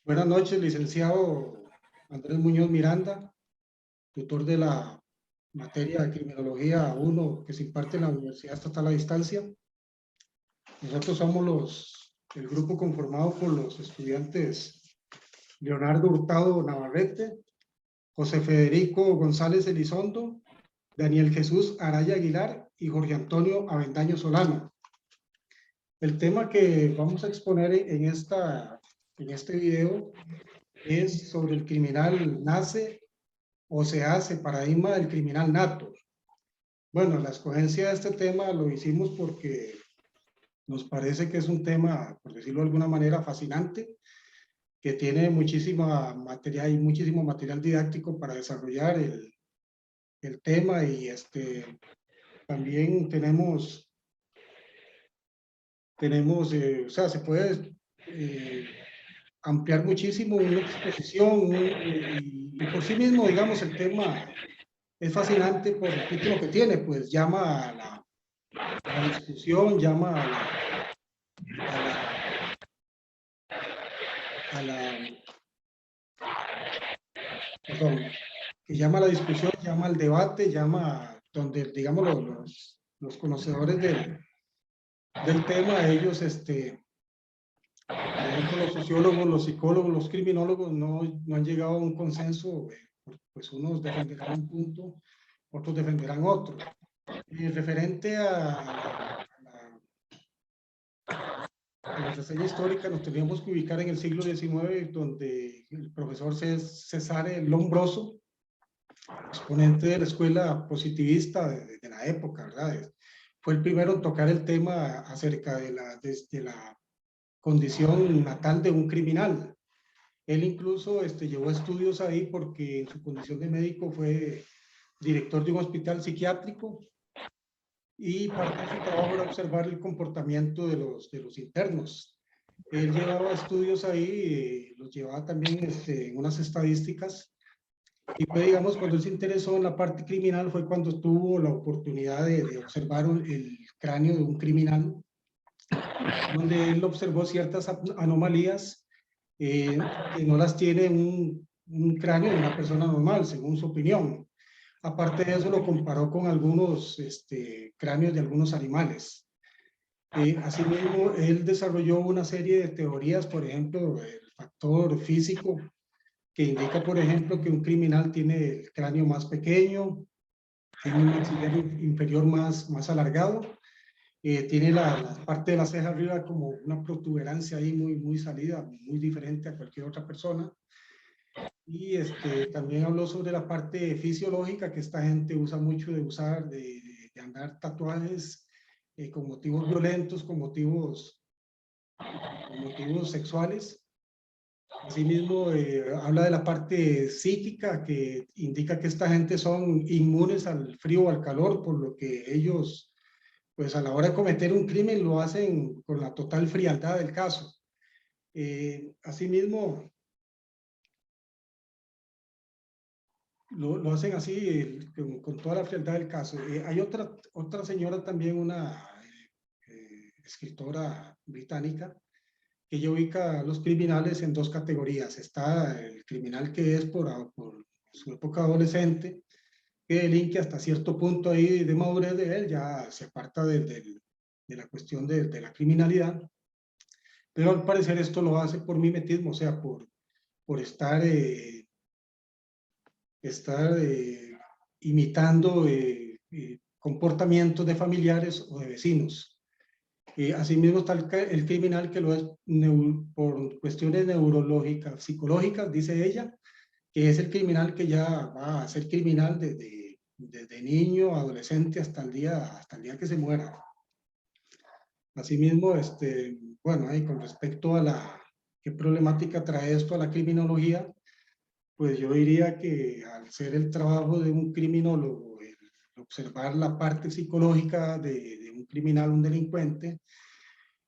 Buenas noches, licenciado Andrés Muñoz Miranda, tutor de la materia de Criminología 1 que se imparte en la Universidad Estatal a Distancia. Nosotros somos el grupo conformado por los estudiantes Leonardo Hurtado Navarrete, José Federico González Elizondo, Daniel Jesús Araya Aguilar y Jorge Antonio Avendaño Solano. El tema que vamos a exponer en este video es sobre el criminal nace o se hace paradigma del criminal nato. Bueno, la escogencia de este tema lo hicimos porque nos parece que es un tema, por decirlo de alguna manera, fascinante, que tiene muchísima material y muchísimo material didáctico para desarrollar el tema, y también tenemos o sea, se puede ampliar muchísimo una exposición y por sí mismo, digamos, el tema es fascinante por el título que tiene, pues llama a la discusión, llama a la perdón, que llama a la discusión, llama al debate, llama donde, digamos, los conocedores del tema, ellos, por ejemplo, los sociólogos, los psicólogos, los criminólogos no han llegado a un consenso, pues unos defenderán un punto, otros defenderán otro. Referente a la reseña histórica, nos teníamos que ubicar en el siglo XIX, donde el profesor Cesare Lombroso, exponente de la escuela positivista de la época, ¿verdad? Fue el primero en tocar el tema acerca de la condición natal de un criminal. Él incluso llevó estudios ahí porque en su condición de médico fue director de un hospital psiquiátrico, y parte de su trabajo era observar el comportamiento de los internos. Él llevaba estudios ahí, los llevaba también en unas estadísticas, y fue, digamos, cuando él se interesó en la parte criminal, fue cuando tuvo la oportunidad de observar el cráneo de un criminal, donde él observó ciertas anomalías que no las tiene un cráneo de una persona normal, según su opinión. Aparte de eso, lo comparó con algunos cráneos de algunos animales. Asimismo, él desarrolló una serie de teorías, por ejemplo, el factor físico, que indica, por ejemplo, que un criminal tiene el cráneo más pequeño, tiene un maxilar inferior más alargado, tiene la parte de la ceja arriba como una protuberancia ahí muy salida, muy diferente a cualquier otra persona. Y también habló sobre la parte fisiológica, que esta gente usa mucho de andar tatuajes con motivos violentos, con motivos sexuales. Asimismo, habla de la parte psíquica, que indica que esta gente son inmunes al frío o al calor, por lo que ellos, pues a la hora de cometer un crimen, lo hacen con la total frialdad del caso. Asimismo, lo hacen así, con toda la frialdad del caso. Hay otra señora también, una escritora británica, que ella ubica a los criminales en dos categorías. Está el criminal que es por su época adolescente, que delinque hasta cierto punto ahí de madurez de él, ya se aparta de la cuestión de la criminalidad, pero al parecer esto lo hace por mimetismo, o sea, por estar imitando comportamientos de familiares o de vecinos. Asimismo está el criminal que lo es por cuestiones neurológicas, psicológicas, dice ella, que es el criminal que ya va a ser criminal desde niño, adolescente, hasta el día que se muera. Asimismo, bueno, y con respecto a qué problemática trae esto a la criminología, pues yo diría que al ser el trabajo de un criminólogo, el observar la parte psicológica de un criminal, un delincuente,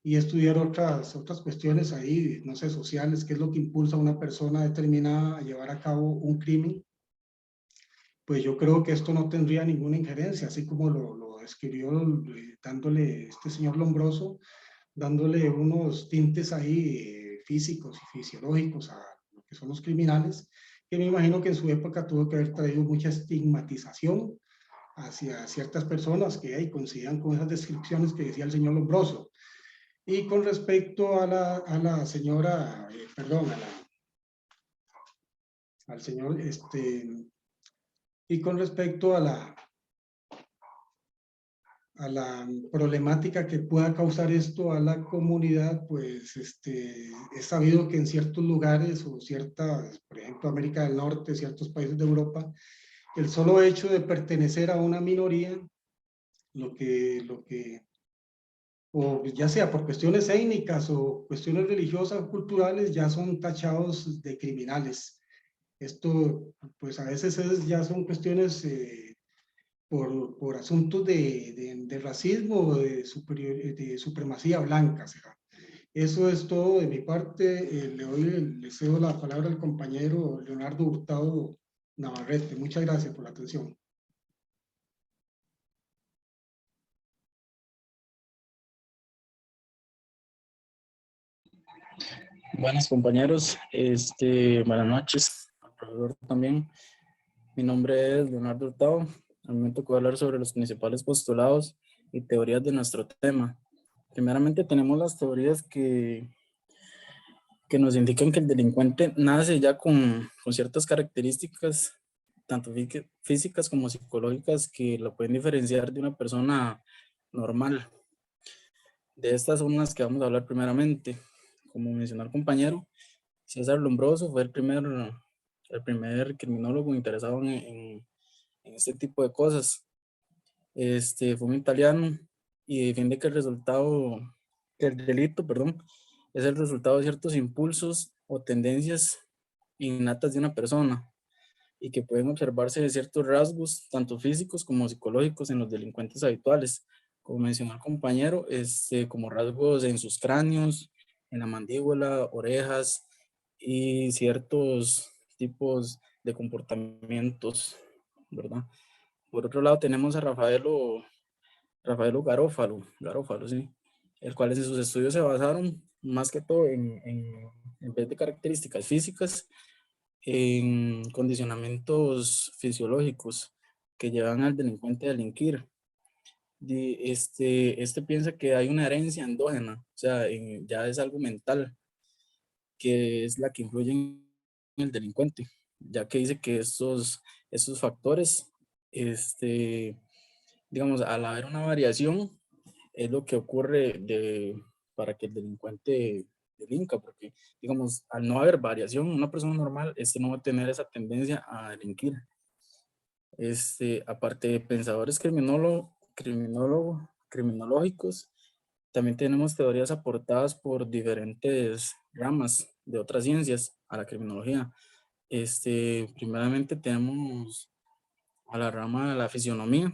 y estudiar otras cuestiones ahí, no sé, sociales, qué es lo que impulsa a una persona determinada a llevar a cabo un crimen, pues yo creo que esto no tendría ninguna injerencia, así como lo describió dándole este señor Lombroso. dándole unos tintes ahí físicos y fisiológicos a lo que son los criminales, que me imagino que en su época tuvo que haber traído mucha estigmatización hacia ciertas personas que ahí coincidían con esas descripciones que decía el señor Lombroso. Y con respecto a la señora, perdón, al señor, y con respecto a la problemática que pueda causar esto a la comunidad, pues es sabido que en ciertos lugares o ciertas, por ejemplo, América del Norte, ciertos países de Europa, el solo hecho de pertenecer a una minoría, lo que o ya sea por cuestiones étnicas o cuestiones religiosas o culturales, ya son tachados de criminales. Esto, pues a veces ya son cuestiones por asuntos de racismo o de supremacía blanca, ¿será? Eso es todo de mi parte. Le cedo la palabra al compañero Leonardo Hurtado Navarrete. Muchas gracias por la atención. Buenas compañeros, buenas noches, al profesor también. Mi nombre es Leonardo Hurtado. Al momento que voy a hablar sobre los principales postulados y teorías de nuestro tema. Primeramente tenemos las teorías que nos indican que el delincuente nace ya con ciertas características, tanto físicas como psicológicas, que lo pueden diferenciar de una persona normal. De estas son las que vamos a hablar primeramente. Como mencionó el compañero, César Lombroso fue el primer criminólogo interesado en este tipo de cosas. Fue un italiano y defiende que el delito, perdón, es el resultado de ciertos impulsos o tendencias innatas de una persona y que pueden observarse de ciertos rasgos, tanto físicos como psicológicos, en los delincuentes habituales. Como mencionó el compañero, como rasgos en sus cráneos, en la mandíbula, orejas y ciertos tipos de comportamientos, ¿verdad? Por otro lado tenemos a Rafaelo Garófalo, sí, el cual en sus estudios se basaron más que todo en vez de características físicas, en condicionamientos fisiológicos que llevan al delincuente a delinquir. Este piensa que hay una herencia endógena, o sea, ya es algo mental, que es la que influye en el delincuente, ya que dice que estos factores, digamos, al haber una variación, es lo que ocurre para que el delincuente delinca, porque, digamos, al no haber variación, una persona normal, no va a tener esa tendencia a delinquir. Aparte de pensadores criminológicos, también tenemos teorías aportadas por diferentes ramas de otras ciencias a la criminología. Primeramente tenemos a la rama de la fisionomía.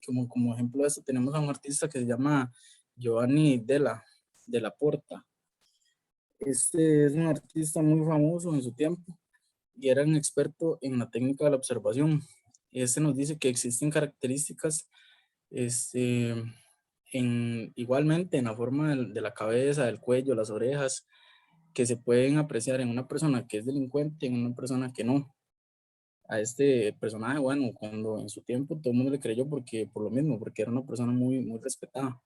Como ejemplo de esto tenemos a un artista que se llama Giovanni Della Porta. Este es un artista muy famoso en su tiempo y era un experto en la técnica de la observación. Este nos dice que existen características igualmente en la forma de la cabeza, del cuello, las orejas, que se pueden apreciar en una persona que es delincuente y en una persona que no. A este personaje, bueno, cuando en su tiempo todo el mundo le creyó por lo mismo, porque era una persona muy respetada.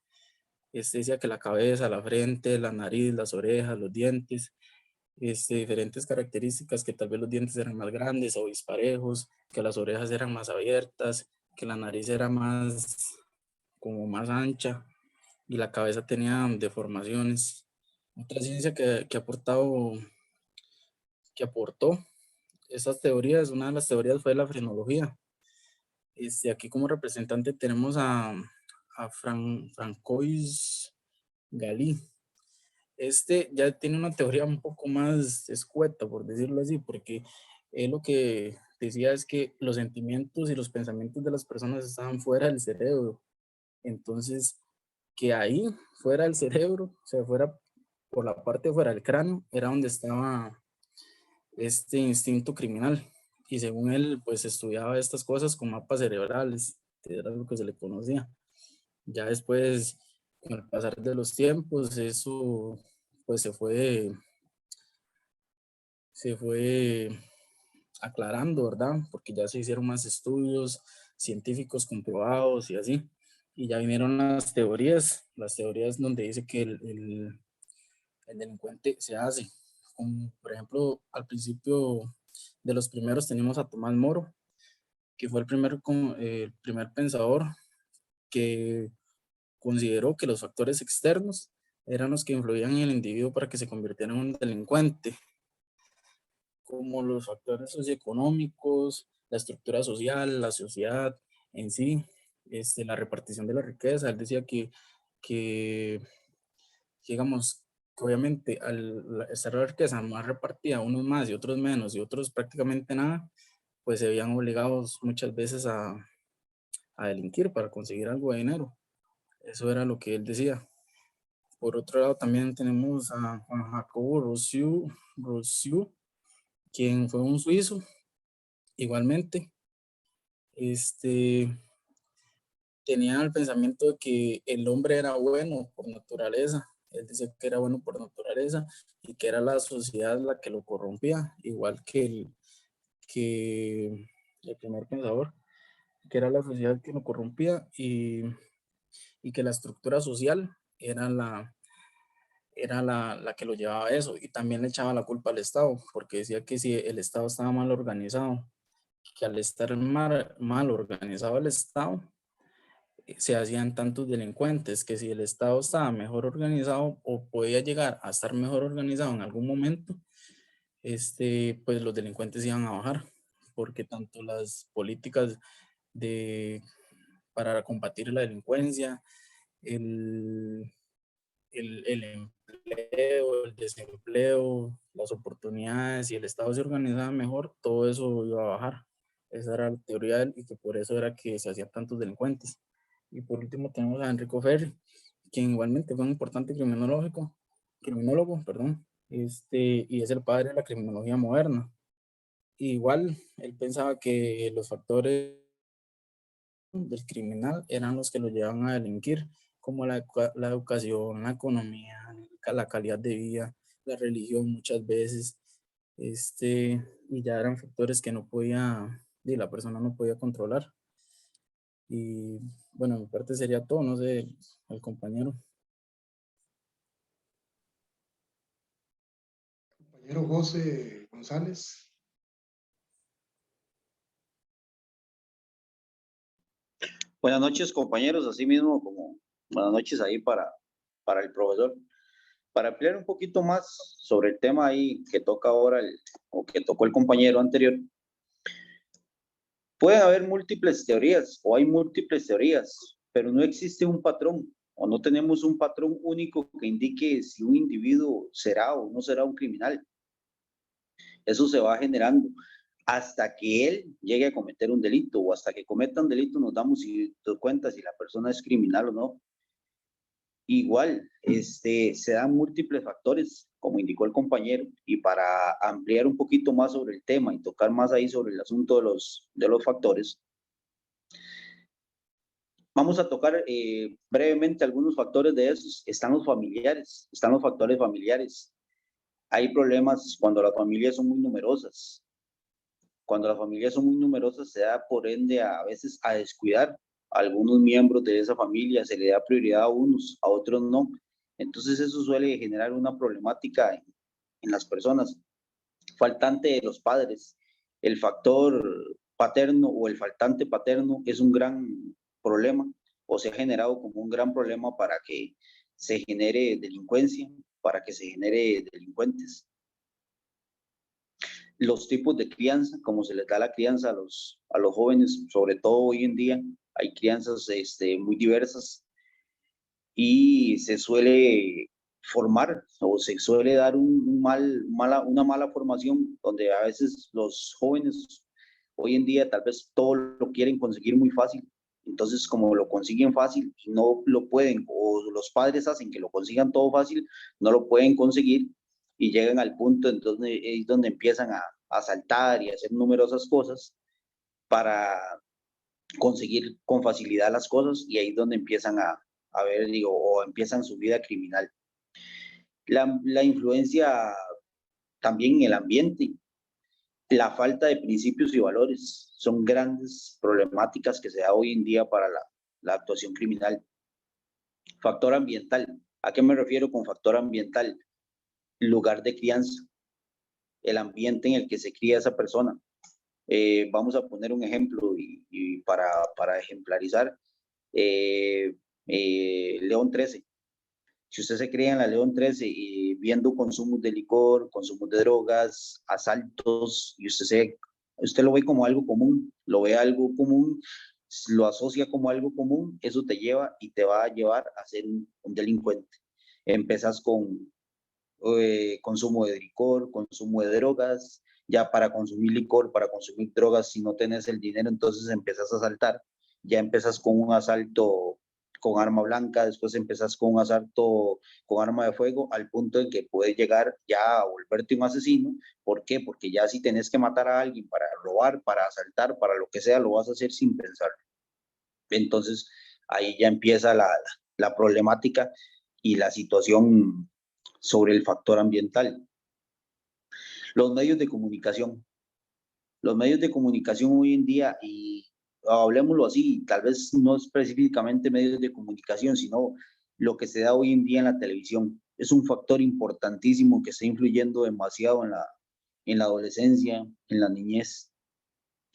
Decía que la cabeza, la frente, la nariz, las orejas, los dientes, diferentes características, que tal vez los dientes eran más grandes o disparejos, que las orejas eran más abiertas, que la nariz era como más ancha y la cabeza tenía deformaciones. Otra ciencia que aportó esas teorías, una de las teorías fue la frenología. Aquí como representante tenemos a Francois Galí. Ya tiene una teoría un poco más escueta, por decirlo así, porque él lo que decía es que los sentimientos y los pensamientos de las personas estaban fuera del cerebro. Entonces, que ahí, fuera del cerebro, o sea, fuera por la parte de fuera del cráneo, era donde estaba este instinto criminal. Y según él, pues estudiaba estas cosas con mapas cerebrales, que era lo que se le conocía. Ya después, con el pasar de los tiempos, eso pues se fue aclarando, ¿verdad? Porque ya se hicieron más estudios científicos comprobados y así. Y ya vinieron las teorías donde dice que el delincuente se hace. Como, por ejemplo, al principio de los primeros tenemos a Tomás Moro, que fue el primer pensador que consideró que los factores externos eran los que influían en el individuo para que se convirtiera en un delincuente, como los factores socioeconómicos, la estructura social, la sociedad en sí, la repartición de la riqueza. Él decía que digamos, que obviamente al estar la riqueza más repartida, unos más y otros menos y otros prácticamente nada, pues se veían obligados muchas veces a delinquir para conseguir algo de dinero. Eso era lo que él decía. Por otro lado, también tenemos a Juan Jacobo Rousseau, quien fue un suizo, igualmente. Tenía el pensamiento de que el hombre era bueno por naturaleza. Él decía que era bueno por naturaleza y que era la sociedad la que lo corrompía, igual que el primer pensador, que era la sociedad que lo corrompía y que la estructura social era la que lo llevaba a eso. Y también le echaba la culpa al Estado, porque decía que si el Estado estaba mal organizado, que al estar mal organizado el Estado, se hacían tantos delincuentes, que si el Estado estaba mejor organizado o podía llegar a estar mejor organizado en algún momento, pues los delincuentes iban a bajar, porque tanto las políticas de, para combatir la delincuencia, el, el empleo, el desempleo, las oportunidades, y el Estado se organizaba mejor, todo eso iba a bajar. Esa era la teoría de él, y que por eso era que se hacían tantos delincuentes. Y por último tenemos a Enrico Ferri, quien igualmente fue un importante criminólogo, perdón, y es el padre de la criminología moderna. Igual, él pensaba que los factores del criminal eran los que lo llevaban a delinquir, como la educación, la economía, la calidad de vida, la religión muchas veces, y ya eran factores que y la persona no podía controlar. Y bueno, mi parte sería todo, no sé, el compañero. Compañero José González. Buenas noches, compañeros, así mismo como buenas noches ahí para el profesor. Para ampliar un poquito más sobre el tema ahí que toca ahora o que tocó el compañero anterior, pueden haber múltiples teorías o hay múltiples teorías, pero no existe un patrón o no tenemos un patrón único que indique si un individuo será o no será un criminal. Eso se va generando hasta que él llegue a cometer un delito o hasta que cometa un delito nos damos cuenta si la persona es criminal o no. Igual, se dan múltiples factores, como indicó el compañero, y para ampliar un poquito más sobre el tema y tocar más ahí sobre el asunto de los factores, vamos a tocar brevemente algunos factores de esos. Están los familiares, están los factores familiares. Hay problemas cuando las familias son muy numerosas. Cuando las familias son muy numerosas se da por ende a veces a descuidar a algunos miembros de esa familia, se le da prioridad a unos, a otros no. Entonces eso suele generar una problemática en las personas. Faltante de los padres, el factor paterno o el faltante paterno es un gran problema o se ha generado como un gran problema para que se genere delincuencia, para que se genere delincuentes. Los tipos de crianza, como se les da la crianza a los jóvenes, sobre todo hoy en día, hay crianzas muy diversas y se suele formar o se suele dar una mala formación donde a veces los jóvenes hoy en día tal vez todo lo quieren conseguir muy fácil. Entonces, como lo consiguen fácil y no lo pueden, o los padres hacen que lo consigan todo fácil, no lo pueden conseguir y llegan al punto en donde, es donde empiezan a saltar y a hacer numerosas cosas para conseguir con facilidad las cosas y ahí es donde empiezan a ver, digo, o empiezan su vida criminal. La influencia también en el ambiente, la falta de principios y valores son grandes problemáticas que se da hoy en día para la actuación criminal. Factor ambiental. ¿A qué me refiero con factor ambiental? Lugar de crianza, el ambiente en el que se cría esa persona. Vamos a poner un ejemplo y para ejemplarizar, León 13. Si usted se cría en la León 13 y viendo consumos de licor, consumos de drogas, asaltos, y usted lo ve como algo común, lo ve algo común, lo asocia como algo común, eso te lleva y te va a llevar a ser un delincuente. Empezás con consumo de licor, consumo de drogas, ya para consumir licor, para consumir drogas, si no tenés el dinero, entonces empezás a asaltar, ya empezás con un asalto con arma blanca, después empezás con un asalto con arma de fuego, al punto en que puedes llegar ya a volverte un asesino. ¿Por qué? Porque ya si tenés que matar a alguien para robar, para asaltar, para lo que sea, lo vas a hacer sin pensar. Entonces, ahí ya empieza la problemática y la situación sobre el factor ambiental. Los medios de comunicación. Los medios de comunicación hoy en día, y hablemoslo así, tal vez no específicamente medios de comunicación, sino lo que se da hoy en día en la televisión. Es un factor importantísimo que está influyendo demasiado en la adolescencia, en la niñez.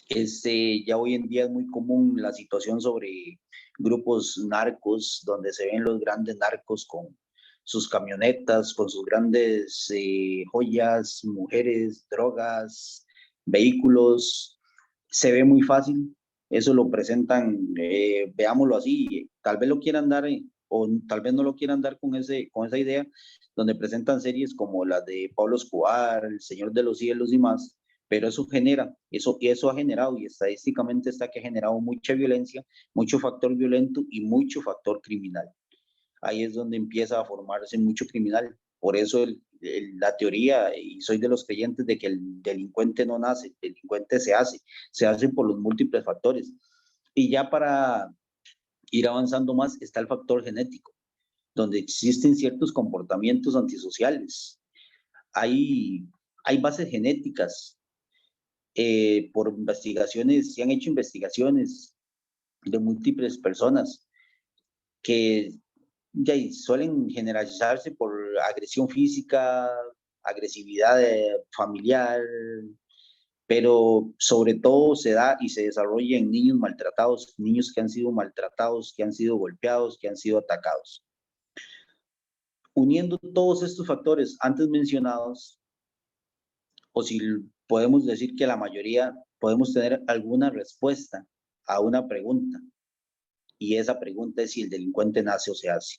Ya hoy en día es muy común la situación sobre grupos narcos, donde se ven los grandes narcos con sus camionetas, con sus grandes joyas, mujeres, drogas, vehículos. Se ve muy fácil, eso lo presentan, veámoslo así, tal vez lo quieran dar o tal vez no lo quieran dar con esa idea, donde presentan series como las de Pablo Escobar, El Señor de los Cielos y más, pero eso ha generado, y estadísticamente está que ha generado mucha violencia, mucho factor violento y mucho factor criminal. Ahí es donde empieza a formarse mucho criminal. Por eso la teoría, y soy de los creyentes de que el delincuente no nace, el delincuente se hace por los múltiples factores. Y ya para ir avanzando más está el factor genético, donde existen ciertos comportamientos antisociales. Hay bases genéticas por investigaciones, se han hecho investigaciones de múltiples personas que ya suelen generalizarse por agresión física, agresividad familiar, pero sobre todo se da y se desarrolla en niños maltratados, niños que han sido maltratados, que han sido golpeados, que han sido atacados. Uniendo todos estos factores antes mencionados, o si podemos decir que la mayoría podemos tener alguna respuesta a una pregunta, y esa pregunta es si el delincuente nace o se hace.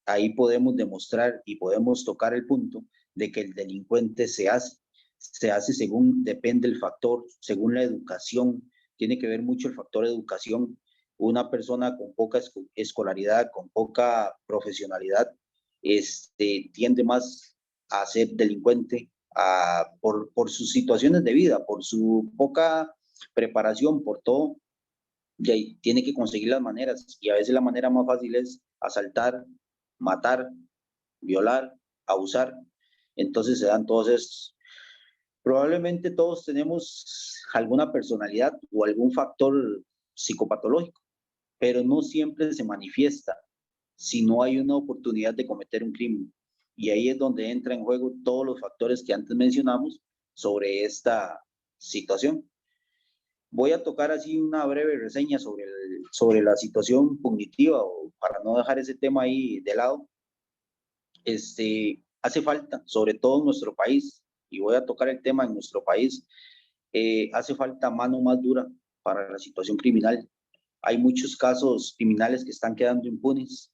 Ahí podemos demostrar y podemos tocar el punto de que el delincuente se hace según, depende el factor, según la educación, tiene que ver mucho el factor educación. Una persona con poca escolaridad, con poca profesionalidad, tiende más a ser delincuente por sus situaciones de vida, por su poca preparación, por todo, y ahí tiene que conseguir las maneras, y a veces la manera más fácil es asaltar, matar, violar, abusar. Entonces se dan todos estos. Probablemente todos tenemos alguna personalidad o algún factor psicopatológico, pero no siempre se manifiesta si no hay una oportunidad de cometer un crimen. Y ahí es donde entra en juego todos los factores que antes mencionamos sobre esta situación. Voy a tocar así una breve reseña sobre la situación cognitiva, o para no dejar ese tema ahí de lado. Hace falta, sobre todo en nuestro país, y voy a tocar el tema en nuestro país, hace falta mano más dura para la situación criminal. Hay muchos casos criminales que están quedando impunes.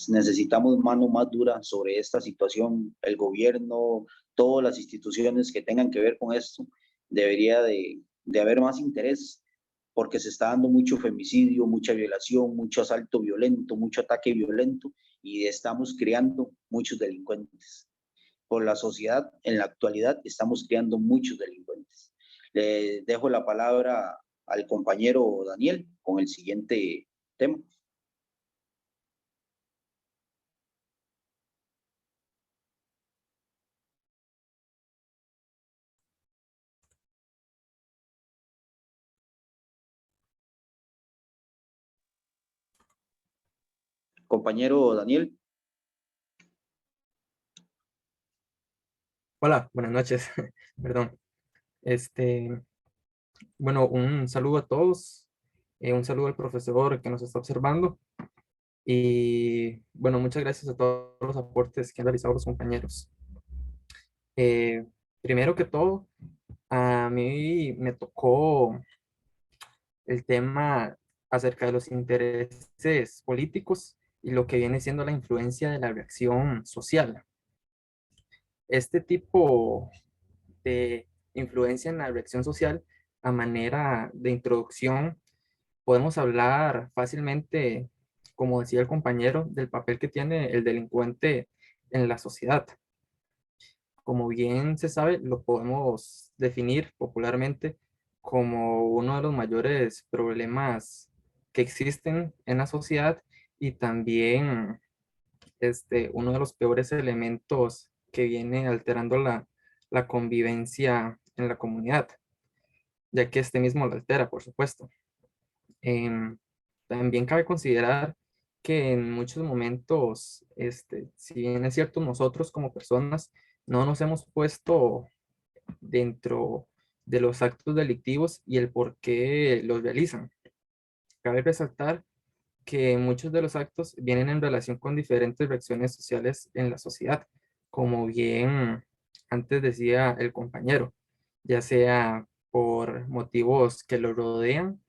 Necesitamos mano más dura sobre esta situación. El gobierno, todas las instituciones que tengan que ver con esto, debería de haber más interés, porque se está dando mucho femicidio, mucha violación, mucho asalto violento, mucho ataque violento, y estamos creando muchos delincuentes. Por la sociedad, en la actualidad, estamos creando muchos delincuentes. Le dejo la palabra al compañero Daniel con el siguiente tema. Compañero Daniel. Hola, buenas noches. Perdón. Bueno, un saludo a todos. Un saludo al profesor que nos está observando. Y bueno, muchas gracias a todos los aportes que han realizado los compañeros. Eh, Primero que todo, a mí me tocó el tema acerca de los intereses políticos y lo que viene siendo la influencia de la reacción social. Este tipo de influencia en la reacción social, a manera de introducción, podemos hablar fácilmente, como decía el compañero, del papel que tiene el delincuente en la sociedad. Como bien se sabe, lo podemos definir popularmente como uno de los mayores problemas que existen en la sociedad y también uno de los peores elementos que viene alterando la convivencia en la comunidad, ya que este mismo lo altera, por supuesto. Em, También cabe considerar que en muchos momentos, si bien es cierto, nosotros como personas no nos hemos puesto dentro de los actos delictivos y el por qué los realizan. Cabe resaltar que muchos de los actos vienen en relación con diferentes reacciones sociales en la sociedad, como bien antes decía el compañero, ya sea por motivos que lo rodean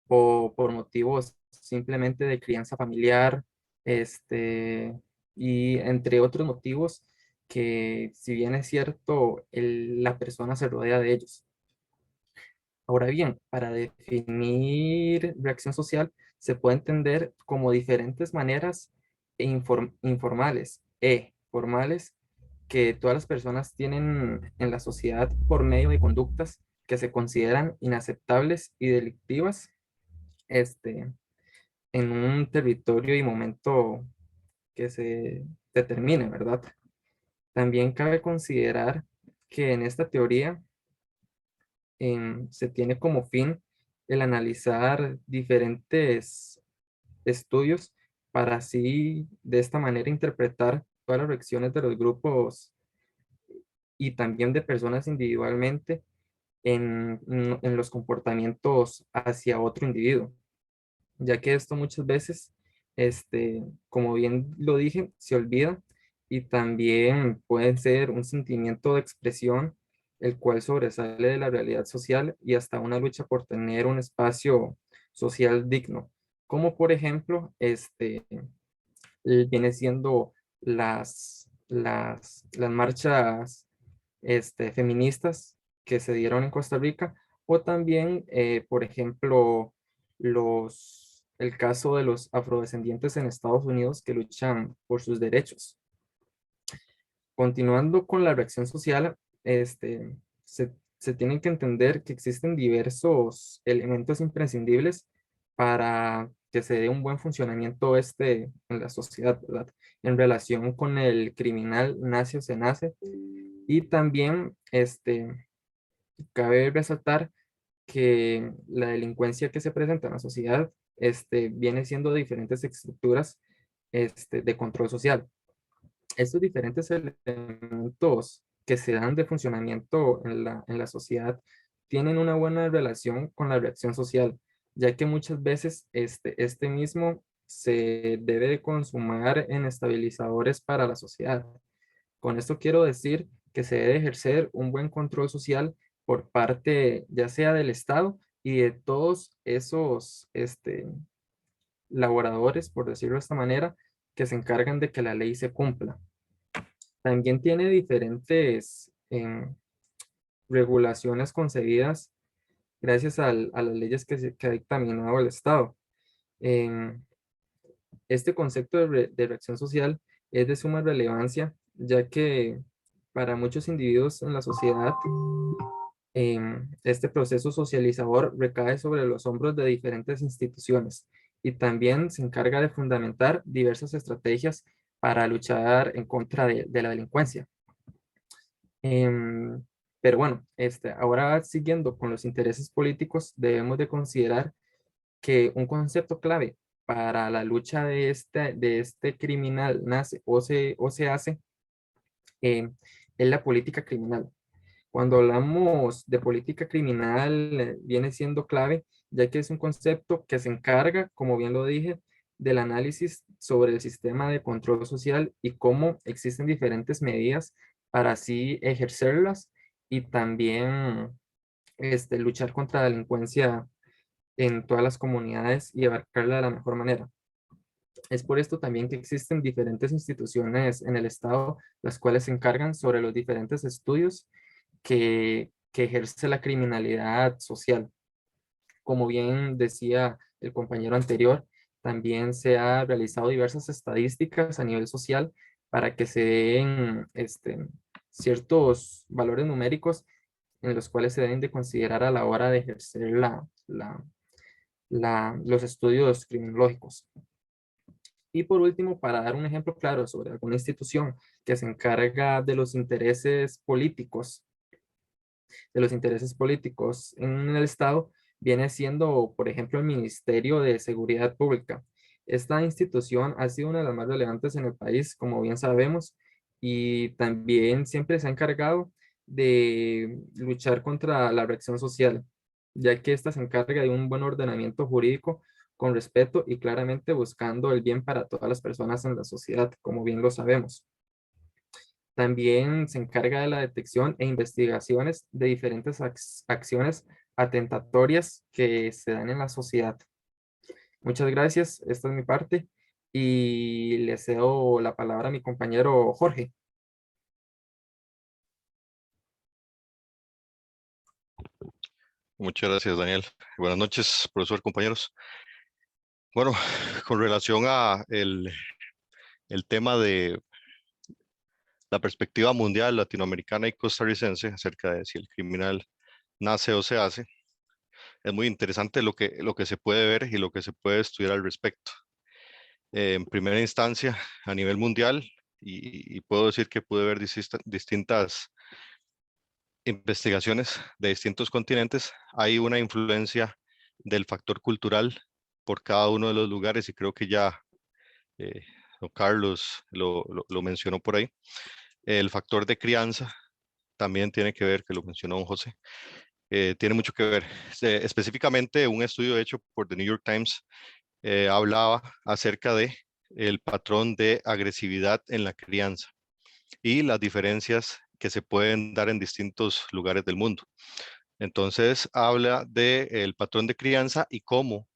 o por motivos simplemente de crianza familiar, y entre otros motivos que, si bien es cierto, la persona se rodea de ellos. Ahora bien, para definir reacción social se puede entender como diferentes maneras informales e formales que todas las personas tienen en la sociedad por medio de conductas que se consideran inaceptables y delictivas, este, en un territorio y momento que se determine, ¿verdad? También cabe considerar que en esta teoría se tiene como fin el analizar diferentes estudios para así de esta manera interpretar todas las reacciones de los grupos y también de personas individualmente en los comportamientos hacia otro individuo, ya que esto muchas veces, como bien lo dije, se olvida y también puede ser un sentimiento de expresión el cual sobresale de la realidad social y hasta una lucha por tener un espacio social digno, como por ejemplo, viene siendo las marchas feministas que se dieron en Costa Rica, o también, por ejemplo, el caso de los afrodescendientes en Estados Unidos que luchan por sus derechos. Continuando con la reacción social, se tienen que entender que existen diversos elementos imprescindibles para que se dé un buen funcionamiento en la sociedad, ¿verdad? En relación con el criminal nace o se nace. Y también cabe resaltar que la delincuencia que se presenta en la sociedad viene siendo de diferentes estructuras de control social. Estos diferentes elementos que se dan de funcionamiento en la sociedad tienen una buena relación con la reacción social, ya que muchas veces este mismo se debe de consumar en estabilizadores para la sociedad. Con esto quiero decir que se debe ejercer un buen control social por parte ya sea del Estado y de todos esos laboradores, por decirlo de esta manera, que se encargan de que la ley se cumpla. También tiene diferentes regulaciones concebidas gracias a las leyes que ha dictaminado el Estado. Em, este concepto de reacción social es de suma relevancia, ya que para muchos individuos en la sociedad, este proceso socializador recae sobre los hombros de diferentes instituciones y también se encarga de fundamentar diversas estrategias para luchar en contra de la delincuencia. Em, pero bueno, ahora siguiendo con los intereses políticos, debemos de considerar que un concepto clave para la lucha de este criminal nace o se hace es la política criminal. Cuando hablamos de política criminal, viene siendo clave, ya que es un concepto que se encarga, como bien lo dije, del análisis sobre el sistema de control social y cómo existen diferentes medidas para así ejercerlas y también luchar contra la delincuencia en todas las comunidades y abarcarla de la mejor manera. Es por esto también que existen diferentes instituciones en el Estado, las cuales se encargan sobre los diferentes estudios que ejerce la criminalidad social. Como bien decía el compañero anterior, también se han realizado diversas estadísticas a nivel social para que se den ciertos valores numéricos en los cuales se deben de considerar a la hora de ejercer los estudios criminológicos. Y por último, para dar un ejemplo claro sobre alguna institución que se encarga de los intereses políticos en el Estado, viene siendo, por ejemplo, el Ministerio de Seguridad Pública. Esta institución ha sido una de las más relevantes en el país, como bien sabemos, y también siempre se ha encargado de luchar contra la reacción social, ya que esta se encarga de un buen ordenamiento jurídico con respeto y claramente buscando el bien para todas las personas en la sociedad, como bien lo sabemos. También se encarga de la detección e investigaciones de diferentes acciones atentatorias que se dan en la sociedad. Muchas gracias, esta es mi parte y le cedo la palabra a mi compañero Jorge. Muchas gracias, Daniel. Buenas noches, profesor, compañeros. Bueno, con relación a el tema de la perspectiva mundial, latinoamericana y costarricense acerca de si el criminal nace o se hace, es muy interesante lo que se puede ver y lo que se puede estudiar al respecto. En primera instancia, a nivel mundial, y puedo decir que pude ver distintas investigaciones de distintos continentes, hay una influencia del factor cultural por cada uno de los lugares y creo que ya don Carlos lo mencionó por ahí. El factor de crianza también tiene que ver, que lo mencionó don José, tiene mucho que ver. Específicamente un estudio hecho por The New York Times hablaba acerca de el patrón de agresividad en la crianza y las diferencias que se pueden dar en distintos lugares del mundo. Entonces habla del patrón de crianza y cómo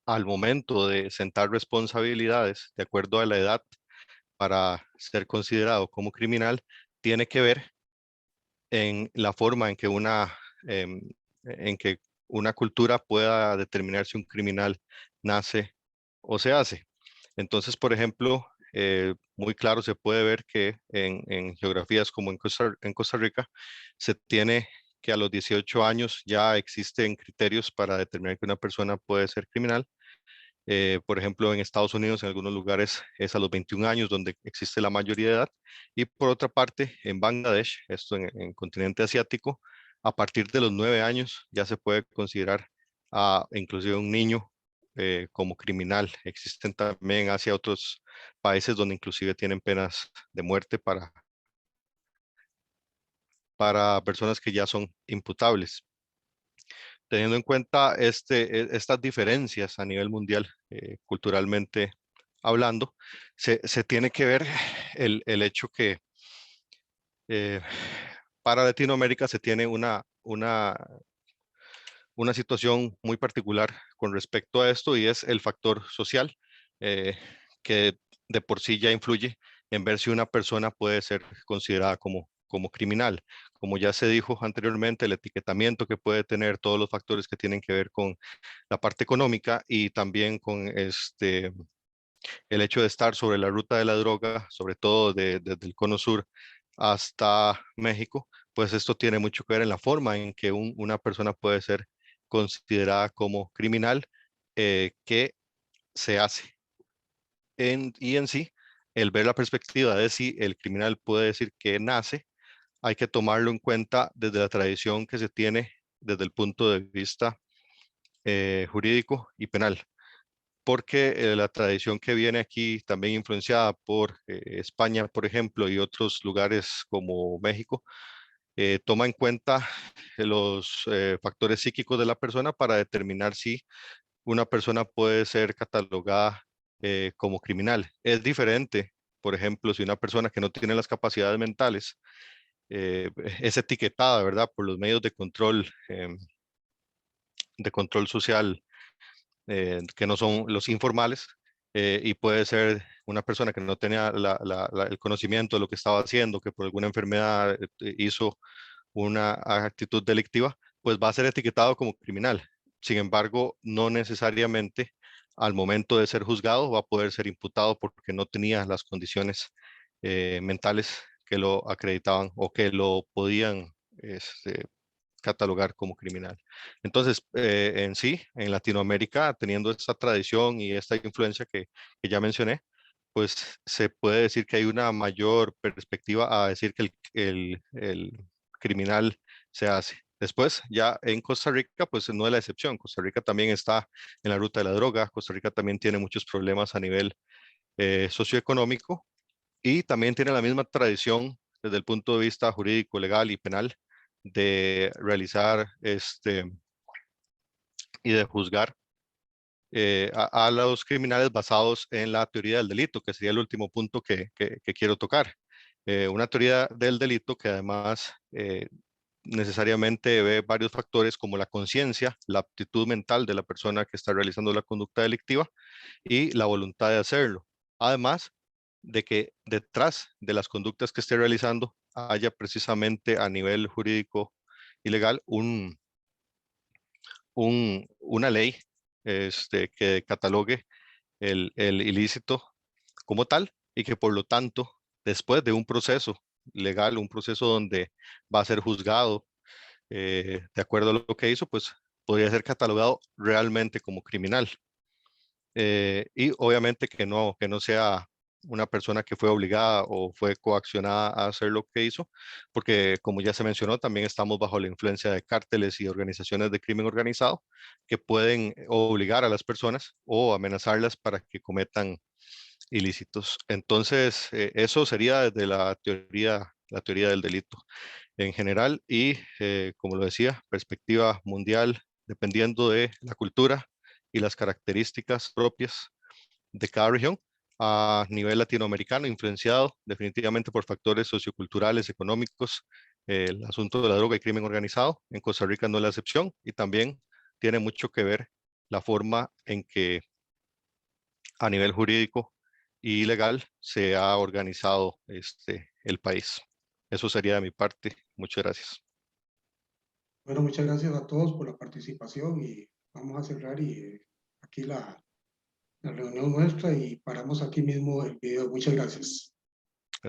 al momento de sentar responsabilidades de acuerdo a la edad para ser considerado como criminal, tiene que ver en la forma en que una cultura pueda determinar si un criminal nace o se hace. Entonces, por ejemplo, muy claro se puede ver que en geografías como en Costa Rica se tiene que a los 18 años ya existen criterios para determinar que una persona puede ser criminal. Por ejemplo, en Estados Unidos, en algunos lugares es a los 21 años donde existe la mayoría de edad. Y por otra parte, en Bangladesh, esto en continente asiático, a partir de los 9 años ya se puede considerar a inclusive un niño como criminal. Existen también hacia otros países donde inclusive tienen penas de muerte para personas que ya son imputables. Teniendo en cuenta estas diferencias a nivel mundial, culturalmente hablando, se tiene que ver el hecho que para Latinoamérica se tiene una situación muy particular con respecto a esto y es el factor social, que de por sí ya influye en ver si una persona puede ser considerada como criminal. Como ya se dijo anteriormente, el etiquetamiento que puede tener, todos los factores que tienen que ver con la parte económica y también con el hecho de estar sobre la ruta de la droga, sobre todo desde el cono sur hasta México, pues esto tiene mucho que ver en la forma en que una persona puede ser considerada como criminal, que se hace. Y en sí, el ver la perspectiva de si el criminal puede decir que nace, hay que tomarlo en cuenta desde la tradición que se tiene desde el punto de vista jurídico y penal, porque la tradición que viene aquí, también influenciada por España, por ejemplo, y otros lugares como México, toma en cuenta los factores psíquicos de la persona para determinar si una persona puede ser catalogada como criminal. Es diferente, por ejemplo, si una persona que no tiene las capacidades mentales es etiquetada, ¿verdad?, por los medios de control social, que no son los informales, y puede ser una persona que no tenía el conocimiento de lo que estaba haciendo, que por alguna enfermedad hizo una actitud delictiva, pues va a ser etiquetado como criminal. Sin embargo, no necesariamente al momento de ser juzgado va a poder ser imputado porque no tenía las condiciones mentales que lo acreditaban o que lo podían catalogar como criminal. Entonces, en sí, en Latinoamérica, teniendo esta tradición y esta influencia que ya mencioné, pues se puede decir que hay una mayor perspectiva a decir que el criminal se hace. Después, ya en Costa Rica, pues no es la excepción. Costa Rica también está en la ruta de la droga. Costa Rica también tiene muchos problemas a nivel socioeconómico y también tiene la misma tradición desde el punto de vista jurídico, legal y penal de realizar y de juzgar a los criminales basados en la teoría del delito, que sería el último punto que quiero tocar. Una teoría del delito que además necesariamente ve varios factores como la conciencia, la aptitud mental de la persona que está realizando la conducta delictiva y la voluntad de hacerlo. Además de que detrás de las conductas que esté realizando haya precisamente a nivel jurídico y legal una ley que catalogue el ilícito como tal y que por lo tanto, después de un proceso legal, un proceso donde va a ser juzgado de acuerdo a lo que hizo, pues podría ser catalogado realmente como criminal. Y obviamente que no sea una persona que fue obligada o fue coaccionada a hacer lo que hizo, porque como ya se mencionó, también estamos bajo la influencia de cárteles y organizaciones de crimen organizado que pueden obligar a las personas o amenazarlas para que cometan ilícitos. Entonces, eso sería desde la teoría del delito en general y, como lo decía, perspectiva mundial, dependiendo de la cultura y las características propias de cada región, a nivel latinoamericano, influenciado definitivamente por factores socioculturales, económicos, el asunto de la droga y crimen organizado. En Costa Rica no es la excepción y también tiene mucho que ver la forma en que a nivel jurídico y legal se ha organizado el país. Eso sería de mi parte. Muchas gracias. Bueno, muchas gracias a todos por la participación y vamos a cerrar aquí la reunión nuestra y paramos aquí mismo el video. Muchas gracias.